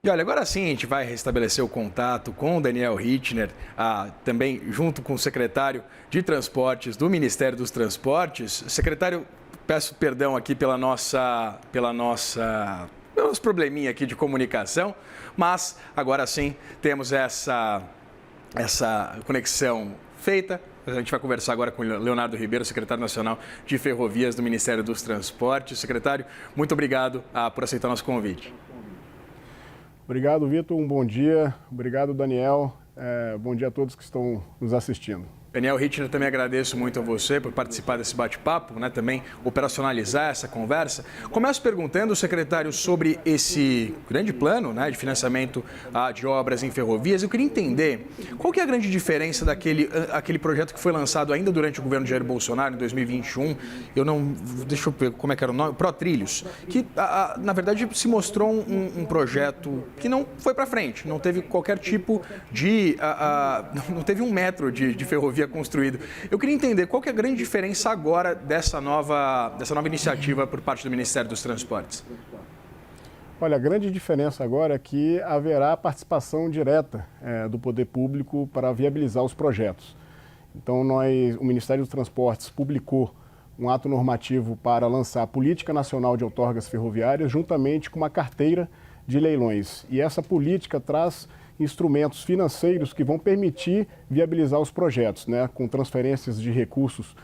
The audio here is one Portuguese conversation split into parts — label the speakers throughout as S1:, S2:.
S1: E olha, agora sim a gente vai restabelecer o contato com o Daniel Rittner, também junto com o secretário de Transportes do Ministério dos Transportes. Secretário, peço perdão aqui pelos probleminha aqui de comunicação, mas agora sim temos essa conexão feita. A gente vai conversar agora com o Leonardo Ribeiro, secretário nacional de Ferrovias do Ministério dos Transportes. Secretário, muito obrigado por aceitar nosso convite.
S2: Obrigado, Vitor. Um bom dia. Obrigado, Daniel. Bom dia a todos que estão nos assistindo.
S1: Daniel Rittner, também agradeço muito a você por participar desse bate-papo, né, também operacionalizar essa conversa. Começo perguntando, secretário, sobre esse grande plano, né, de financiamento de obras em ferrovias. Eu queria entender qual que é a grande diferença daquele projeto que foi lançado ainda durante o governo de Jair Bolsonaro, em 2021. Deixa eu ver como é que era o nome, ProTrilhos, que na verdade se mostrou um projeto que não foi para frente, não teve qualquer tipo de... não teve 1 metro de ferrovia construído. Eu queria entender qual que é a grande diferença agora dessa nova iniciativa por parte do Ministério dos Transportes.
S2: Olha, a grande diferença agora é que haverá participação direta do poder público para viabilizar os projetos. Então, o Ministério dos Transportes publicou um ato normativo para lançar a Política Nacional de Outorgas Ferroviárias juntamente com uma carteira de leilões. E essa política traz instrumentos financeiros que vão permitir viabilizar os projetos, né, com transferências de recursos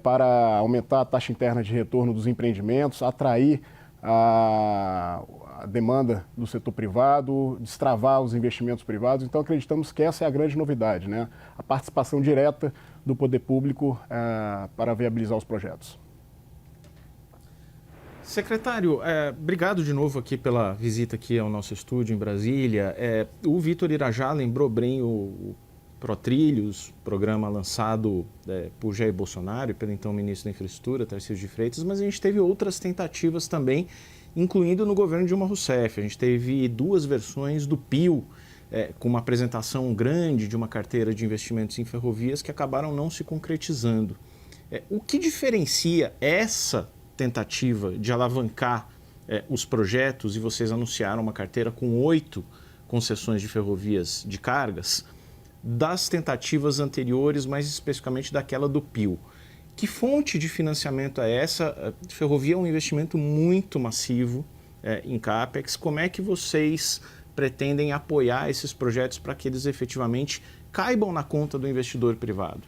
S2: para aumentar a taxa interna de retorno dos empreendimentos, atrair a demanda do setor privado, destravar os investimentos privados. Então, acreditamos que essa é a grande novidade, né, a participação direta do poder público para viabilizar os projetos.
S3: Secretário, obrigado de novo aqui pela visita aqui ao nosso estúdio em Brasília. O Vitor Irajá lembrou bem o ProTrilhos, programa lançado por Jair Bolsonaro e pelo então ministro da Infraestrutura, Tarcísio de Freitas, mas a gente teve outras tentativas também, incluindo no governo Dilma Rousseff. A gente teve 2 versões do PIO, com uma apresentação grande de uma carteira de investimentos em ferrovias que acabaram não se concretizando. O que diferencia essa tentativa de alavancar os projetos, e vocês anunciaram uma carteira com 8 concessões de ferrovias de cargas, das tentativas anteriores, mais especificamente daquela do PIO? Que fonte de financiamento é essa? A ferrovia é um investimento muito massivo em CAPEX. Como é que vocês pretendem apoiar esses projetos para que eles efetivamente caibam na conta do investidor privado?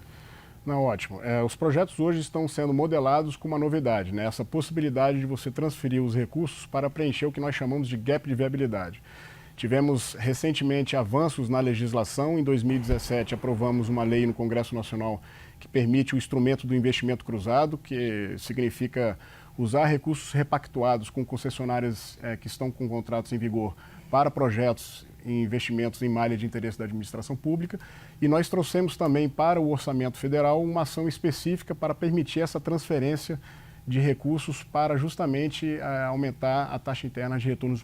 S2: Não, ótimo. Os projetos hoje estão sendo modelados com uma novidade, né? Essa possibilidade de você transferir os recursos para preencher o que nós chamamos de gap de viabilidade. Tivemos recentemente avanços na legislação. Em 2017, aprovamos uma lei no Congresso Nacional que permite o instrumento do investimento cruzado, que significa usar recursos repactuados com concessionárias que estão com contratos em vigor para projetos e investimentos em malha de interesse da administração pública. E nós trouxemos também para o Orçamento Federal uma ação específica para permitir essa transferência de recursos para justamente aumentar a taxa interna de retorno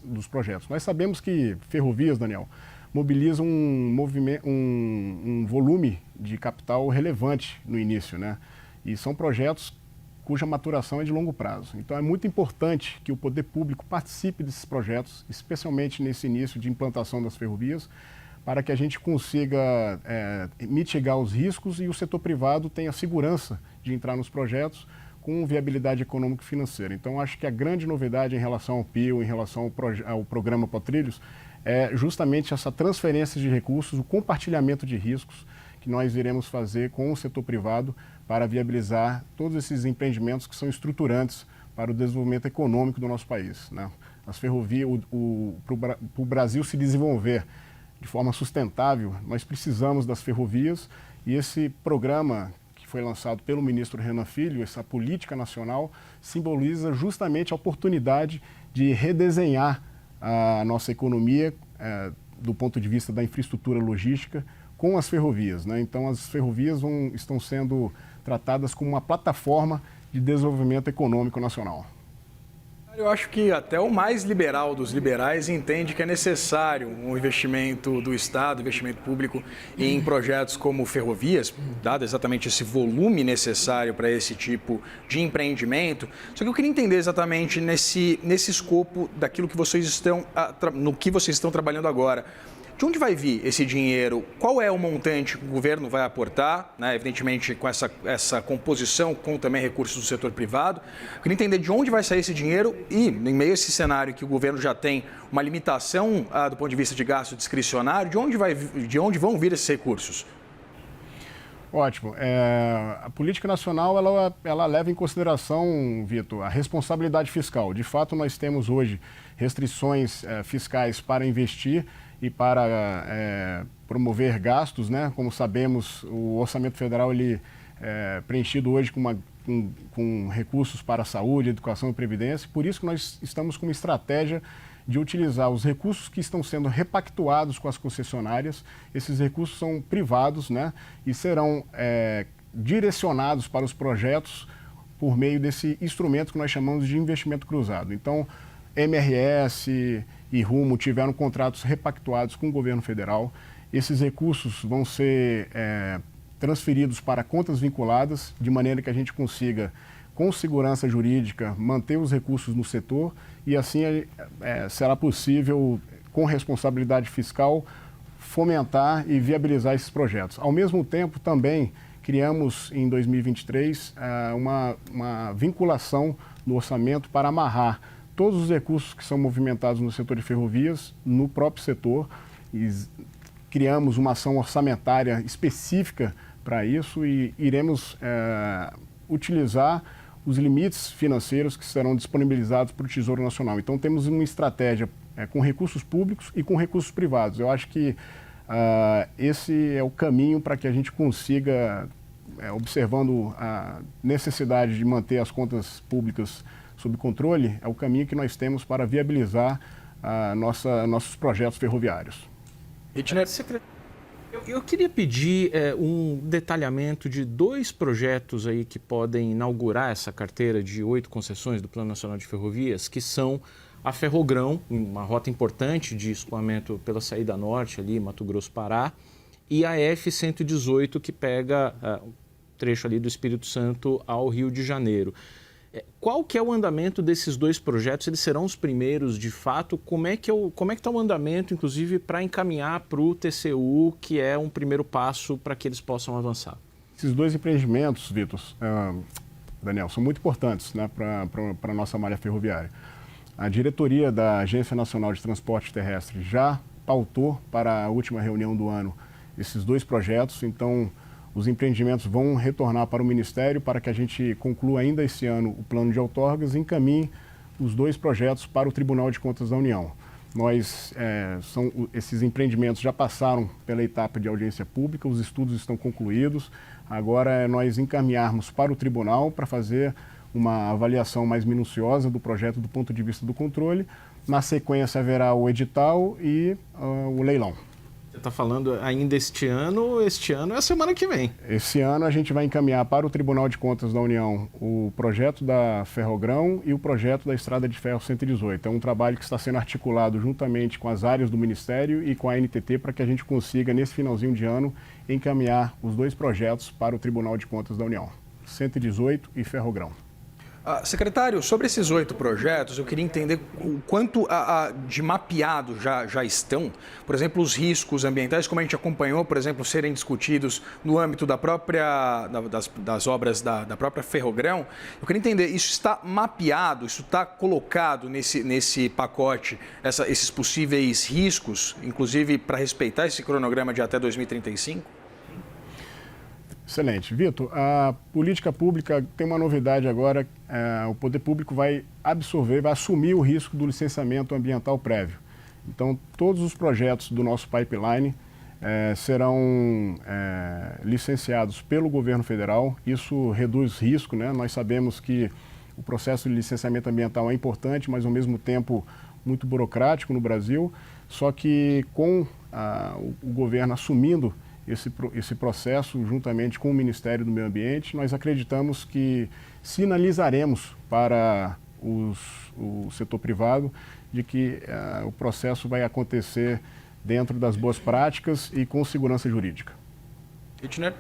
S2: dos projetos. Nós sabemos que ferrovias, Daniel, mobilizam um volume de capital relevante no início, né? E são projetos cuja maturação é de longo prazo. Então, é muito importante que o poder público participe desses projetos, especialmente nesse início de implantação das ferrovias, para que a gente consiga mitigar os riscos e o setor privado tenha segurança de entrar nos projetos com viabilidade econômica e financeira. Então, acho que a grande novidade em relação ao PIO, em relação ao programa ProTrilhos, é justamente essa transferência de recursos, o compartilhamento de riscos que nós iremos fazer com o setor privado para viabilizar todos esses empreendimentos que são estruturantes para o desenvolvimento econômico do nosso país, né? As ferrovias, para o Brasil se desenvolver de forma sustentável, nós precisamos das ferrovias, e esse programa que foi lançado pelo ministro Renan Filho, essa política nacional, simboliza justamente a oportunidade de redesenhar a nossa economia do ponto de vista da infraestrutura logística com as ferrovias, né? Então, as ferrovias estão sendo tratadas como uma plataforma de desenvolvimento econômico nacional.
S1: Eu acho que até o mais liberal dos liberais entende que é necessário um investimento do Estado, investimento público em projetos como ferrovias, dado exatamente esse volume necessário para esse tipo de empreendimento. Só que eu queria entender exatamente nesse escopo daquilo que vocês estão, no que vocês estão trabalhando agora. De onde vai vir esse dinheiro? Qual é o montante que o governo vai aportar, né? Evidentemente com essa composição com também recursos do setor privado. Eu queria entender de onde vai sair esse dinheiro e, em meio a esse cenário que o governo já tem uma limitação do ponto de vista de gasto discricionário, de onde vão vir esses recursos?
S2: Ótimo. A política nacional ela leva em consideração, Vitor, a responsabilidade fiscal. De fato, nós temos hoje restrições fiscais para investir e para promover gastos, né? Como sabemos, o orçamento federal ele é preenchido hoje com recursos para a saúde, educação e previdência. Por isso que nós estamos com uma estratégia de utilizar os recursos que estão sendo repactuados com as concessionárias. Esses recursos são privados, né? E serão direcionados para os projetos por meio desse instrumento que nós chamamos de investimento cruzado. Então, MRS e Rumo tiveram contratos repactuados com o governo federal. Esses recursos vão ser transferidos para contas vinculadas, de maneira que a gente consiga, com segurança jurídica, manter os recursos no setor e assim será possível, com responsabilidade fiscal, fomentar e viabilizar esses projetos. Ao mesmo tempo, também criamos em 2023 uma vinculação no orçamento para amarrar todos os recursos que são movimentados no setor de ferrovias no próprio setor. E criamos uma ação orçamentária específica para isso e iremos utilizar os limites financeiros que serão disponibilizados para o Tesouro Nacional. Então, temos uma estratégia com recursos públicos e com recursos privados. Eu acho que esse é o caminho para que a gente consiga, observando a necessidade de manter as contas públicas sob controle, é o caminho que nós temos para viabilizar nossos projetos ferroviários.
S3: Eu queria pedir um detalhamento de 2 projetos aí que podem inaugurar essa carteira de 8 concessões do Plano Nacional de Ferrovias, que são a Ferrogrão, uma rota importante de escoamento pela saída norte ali, Mato Grosso, Pará, e a F-118, que pega um trecho ali do Espírito Santo ao Rio de Janeiro. Qual que é o andamento desses 2 projetos? Eles serão os primeiros, de fato? Como é que está o andamento, inclusive, para encaminhar para o TCU, que é um primeiro passo para que eles possam avançar?
S2: Esses 2 empreendimentos, Vitor, Daniel, são muito importantes, né, para a nossa malha ferroviária. A diretoria da Agência Nacional de Transporte Terrestre já pautou para a última reunião do ano esses 2 projetos, então os empreendimentos vão retornar para o Ministério para que a gente conclua ainda esse ano o plano de outorgas e encaminhe os 2 projetos para o Tribunal de Contas da União. Esses empreendimentos já passaram pela etapa de audiência pública, os estudos estão concluídos. Agora é nós encaminharmos para o tribunal para fazer uma avaliação mais minuciosa do projeto do ponto de vista do controle. Na sequência haverá o edital e o leilão.
S3: Você está falando ainda este ano é a semana que vem.
S2: Esse ano a gente vai encaminhar para o Tribunal de Contas da União o projeto da Ferrogrão e o projeto da Estrada de Ferro 118. É um trabalho que está sendo articulado juntamente com as áreas do Ministério e com a ANTT para que a gente consiga, nesse finalzinho de ano, encaminhar os 2 projetos para o Tribunal de Contas da União, 118 e Ferrogrão.
S1: Secretário, sobre esses 8 projetos, eu queria entender o quanto de mapeado já estão, por exemplo, os riscos ambientais, como a gente acompanhou, por exemplo, serem discutidos no âmbito das obras da própria Ferrogrão. Eu queria entender, isso está mapeado, isso está colocado nesse pacote, esses possíveis riscos, inclusive para respeitar esse cronograma de até 2035?
S2: Excelente. Vitor, a política pública tem uma novidade agora, o poder público vai assumir o risco do licenciamento ambiental prévio. Então, todos os projetos do nosso pipeline serão licenciados pelo governo federal. Isso reduz risco, né? Nós sabemos que o processo de licenciamento ambiental é importante, mas ao mesmo tempo muito burocrático no Brasil, só que com o governo assumindo esse processo, juntamente com o Ministério do Meio Ambiente, nós acreditamos que sinalizaremos para o setor privado de que o processo vai acontecer dentro das boas práticas e com segurança jurídica.
S1: Hitchner?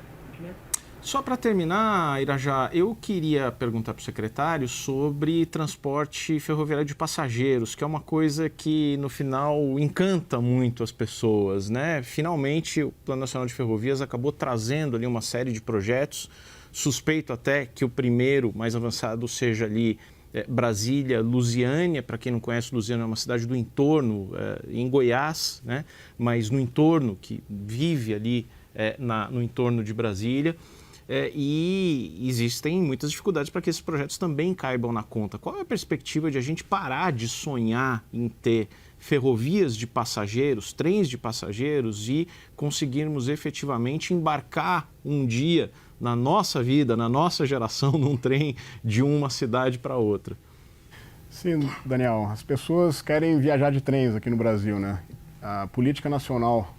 S3: Só para terminar, Irajá, eu queria perguntar para o secretário sobre transporte ferroviário de passageiros, que é uma coisa que, no final, encanta muito as pessoas, né? Finalmente, o Plano Nacional de Ferrovias acabou trazendo ali uma série de projetos. Suspeito até que o primeiro, mais avançado, seja ali Brasília, Lusiânia. Para quem não conhece, Lusiânia é uma cidade do entorno, em Goiás, né? Mas no entorno, que vive ali no entorno de Brasília. E existem muitas dificuldades para que esses projetos também caibam na conta. Qual é a perspectiva de a gente parar de sonhar em ter ferrovias de passageiros, trens de passageiros e conseguirmos efetivamente embarcar um dia na nossa vida, na nossa geração, num trem de uma cidade para outra?
S2: Sim, Daniel, as pessoas querem viajar de trens aqui no Brasil, né? A política nacional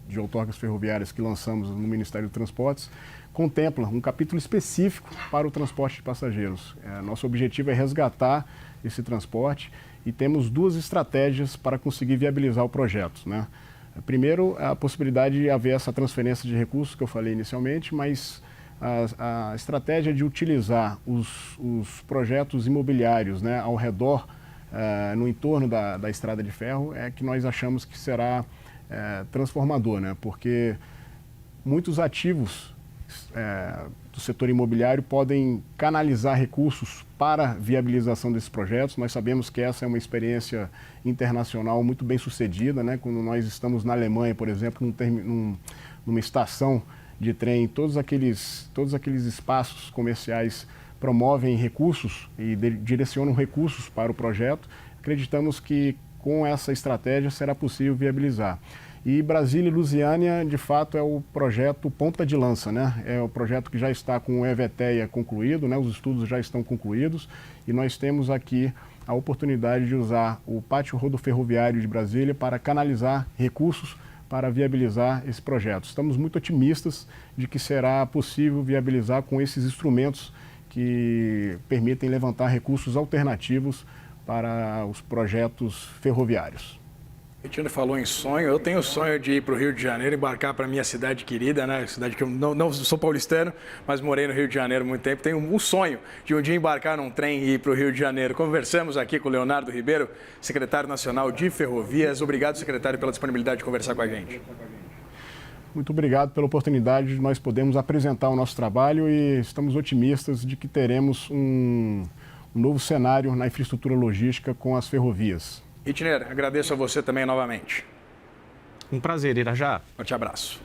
S2: de outorgas ferroviárias que lançamos no Ministério dos Transportes contempla um capítulo específico para o transporte de passageiros. Nosso objetivo é resgatar esse transporte e temos duas estratégias para conseguir viabilizar o projeto, né? Primeiro, a possibilidade de haver essa transferência de recursos que eu falei inicialmente, mas a estratégia de utilizar os projetos imobiliários, né, ao redor, no entorno da estrada de ferro, é que nós achamos que será transformador, né? Porque muitos ativos do setor imobiliário podem canalizar recursos para a viabilização desses projetos. Nós sabemos que essa é uma experiência internacional muito bem sucedida, né? Quando nós estamos na Alemanha, por exemplo, numa estação de trem, todos aqueles espaços comerciais promovem recursos e direcionam recursos para o projeto. Acreditamos que com essa estratégia será possível viabilizar. E Brasília e Lusiânia, de fato, é o projeto ponta de lança, né? É o projeto que já está com o EVTEA concluído, né? Os estudos já estão concluídos e nós temos aqui a oportunidade de usar o pátio rodoferroviário de Brasília para canalizar recursos para viabilizar esse projeto. Estamos muito otimistas de que será possível viabilizar com esses instrumentos que permitem levantar recursos alternativos para os projetos ferroviários.
S1: O Hitchner falou em sonho. Eu tenho o sonho de ir para o Rio de Janeiro, embarcar para a minha cidade querida, né? Cidade que eu não sou paulistano, mas morei no Rio de Janeiro há muito tempo. Tenho um sonho de um dia embarcar num trem e ir para o Rio de Janeiro. Conversamos aqui com o Leonardo Ribeiro, secretário nacional de Ferrovias. Obrigado, secretário, pela disponibilidade de conversar com a gente.
S2: Muito obrigado pela oportunidade de nós podermos apresentar o nosso trabalho e estamos otimistas de que teremos um novo cenário na infraestrutura logística com as ferrovias.
S1: Hitchner, agradeço a você também novamente.
S3: Um prazer, Irajá.
S1: Forte abraço.